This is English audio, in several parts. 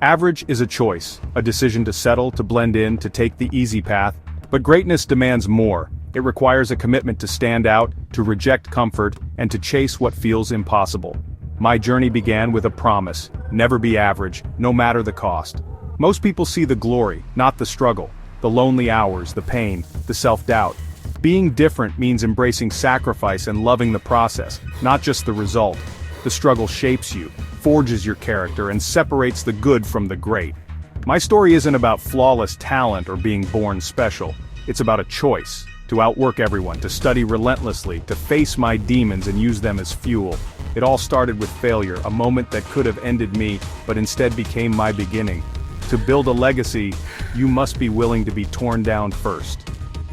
Average is a choice, a decision to settle, to blend in, to take the easy path, but greatness demands more. It requires a commitment to stand out, to reject comfort, and to chase what feels impossible. My journey began with a promise: never be average, no matter the cost. Most people see the glory, not the struggle, the lonely hours, the pain, the self-doubt. Being different means embracing sacrifice and loving the process, not just the result. The struggle shapes you, forges your character, and separates the good from the great. My story isn't about flawless talent or being born special. It's about a choice: to outwork everyone, to study relentlessly, to face my demons and use them as fuel. It all started with failure, a moment that could have ended me, but instead became my beginning. To build a legacy, you must be willing to be torn down first.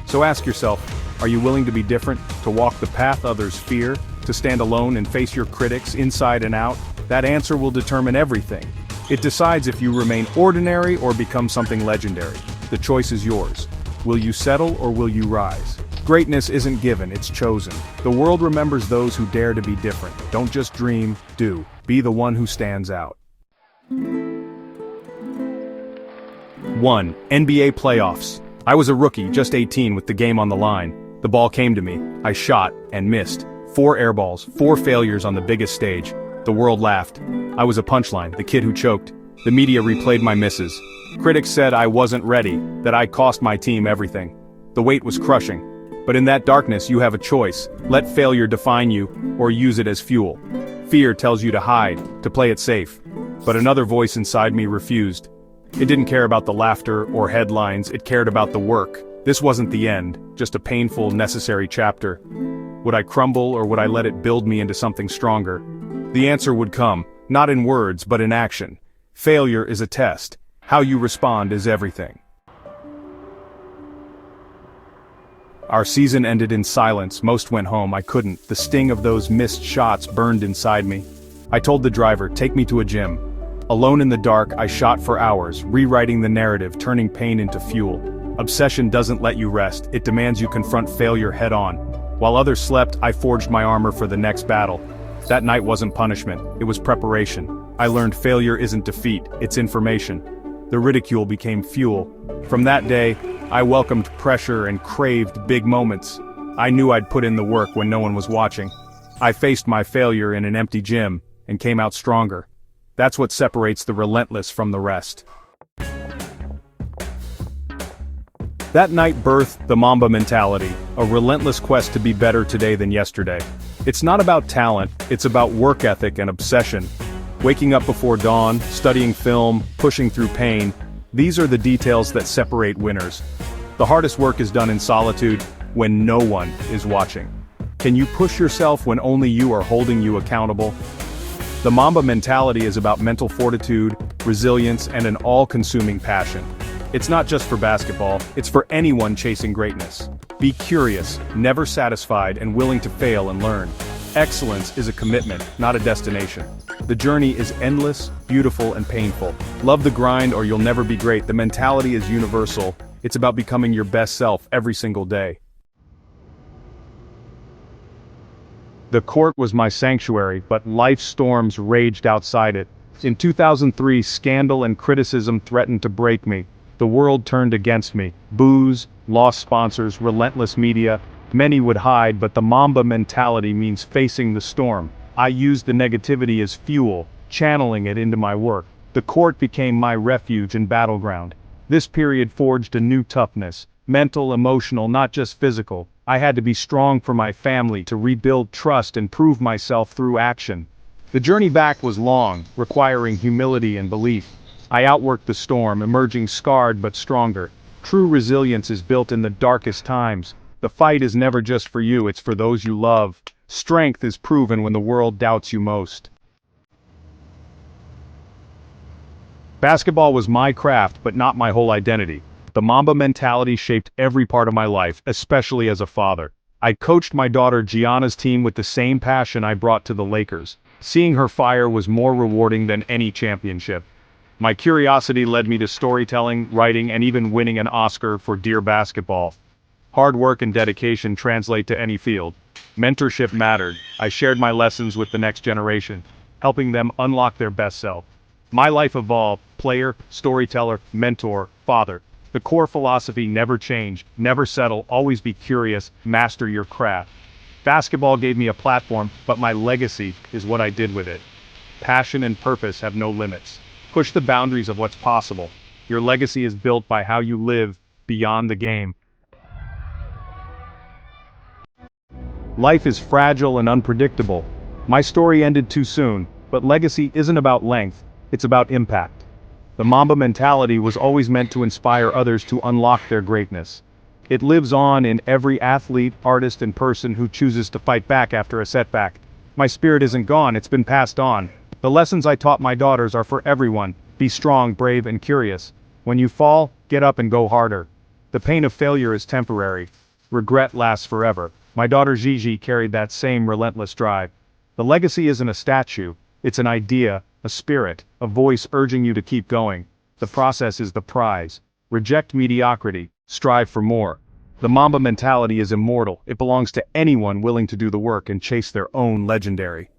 So ask yourself, are you willing to be different, to walk the path others fear, to stand alone and face your critics inside and out? That answer will determine everything. It decides if you remain ordinary or become something legendary. The choice is yours. Will you settle or will you rise? Greatness isn't given, it's chosen. The world remembers those who dare to be different. Don't just dream, do. Be the one who stands out. 1. NBA playoffs. I was a rookie, just 18, with the game on the line. The ball came to me. I shot and missed. 4 air balls, 4 failures on the biggest stage. The world laughed. I was a punchline, the kid who choked. The media replayed my misses. Critics said I wasn't ready, that I cost my team everything. The weight was crushing. But in that darkness you have a choice: let failure define you, or use it as fuel. Fear tells you to hide, to play it safe. But another voice inside me refused. It didn't care about the laughter or headlines, it cared about the work. This wasn't the end, just a painful, necessary chapter. Would I crumble or would I let it build me into something stronger? The answer would come, not in words but in action. Failure is a test. How you respond is everything. Our season ended in silence. Most went home, I couldn't. The sting of those missed shots burned inside me. I told the driver, take me to a gym. Alone in the dark, I shot for hours, rewriting the narrative, turning pain into fuel. Obsession doesn't let you rest, it demands you confront failure head-on. While others slept, I forged my armor for the next battle. That night wasn't punishment, it was preparation. I learned failure isn't defeat, it's information. The ridicule became fuel. From that day, I welcomed pressure and craved big moments. I knew I'd put in the work when no one was watching. I faced my failure in an empty gym, and came out stronger. That's what separates the relentless from the rest. That night birthed the Mamba Mentality, a relentless quest to be better today than yesterday. It's not about talent, it's about work ethic and obsession. Waking up before dawn, studying film, pushing through pain, these are the details that separate winners. The hardest work is done in solitude, when no one is watching. Can you push yourself when only you are holding you accountable? The Mamba Mentality is about mental fortitude, resilience, and an all-consuming passion. It's not just for basketball, it's for anyone chasing greatness. Be curious, never satisfied, and willing to fail and learn. Excellence is a commitment, not a destination. The journey is endless, beautiful, and painful. Love the grind or you'll never be great. The mentality is universal. It's about becoming your best self every single day. The court was my sanctuary, but life's storms raged outside it. In 2003, scandal and criticism threatened to break me. The world turned against me. Booze, lost sponsors, relentless media. Many would hide, but the Mamba Mentality means facing the storm. I used the negativity as fuel, channeling it into my work. The court became my refuge and battleground. This period forged a new toughness, mental, emotional, not just physical. I had to be strong for my family, to rebuild trust and prove myself through action. The journey back was long, requiring humility and belief. I outworked the storm, emerging scarred but stronger. True resilience is built in the darkest times. The fight is never just for you, it's for those you love. Strength is proven when the world doubts you most. Basketball was my craft, but not my whole identity. The Mamba Mentality shaped every part of my life, especially as a father. I coached my daughter Gianna's team with the same passion I brought to the Lakers. Seeing her fire was more rewarding than any championship. My curiosity led me to storytelling, writing, and even winning an Oscar for Dear Basketball. Hard work and dedication translate to any field. Mentorship mattered. I shared my lessons with the next generation, helping them unlock their best self. My life evolved: player, storyteller, mentor, father. The core philosophy never changed: never settle, always be curious, master your craft. Basketball gave me a platform, but my legacy is what I did with it. Passion and purpose have no limits. Push the boundaries of what's possible. Your legacy is built by how you live beyond the game. Life is fragile and unpredictable. My story ended too soon, but legacy isn't about length, it's about impact. The Mamba mentality was always meant to inspire others to unlock their greatness. It lives on in every athlete, artist, and person who chooses to fight back after a setback. My spirit isn't gone, it's been passed on. The lessons I taught my daughters are for everyone: be strong, brave, and curious. When you fall, get up and go harder. The pain of failure is temporary. Regret lasts forever. My daughter Gigi carried that same relentless drive. The legacy isn't a statue, it's an idea, a spirit, a voice urging you to keep going. The process is the prize. Reject mediocrity, strive for more. The Mamba mentality is immortal. It belongs to anyone willing to do the work and chase their own legendary.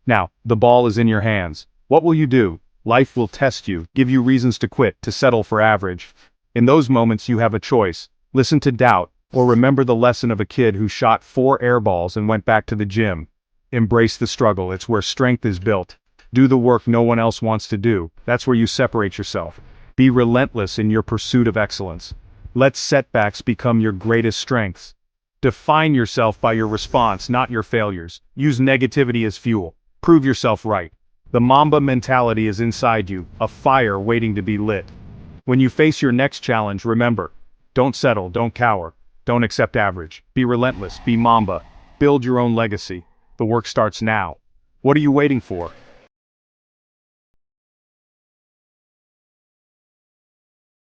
Now, the ball is in your hands. What will you do? Life will test you, give you reasons to quit, to settle for average. In those moments you have a choice: listen to doubt, or remember the lesson of a kid who shot 4 air balls and went back to the gym. Embrace the struggle, it's where strength is built. Do the work no one else wants to do, that's where you separate yourself. Be relentless in your pursuit of excellence. Let setbacks become your greatest strengths. Define yourself by your response, not your failures. Use negativity as fuel. Prove yourself right. The Mamba mentality is inside you, a fire waiting to be lit. When you face your next challenge, remember: don't settle, don't cower, don't accept average. Be relentless, be Mamba. Build your own legacy. The work starts now. What are you waiting for?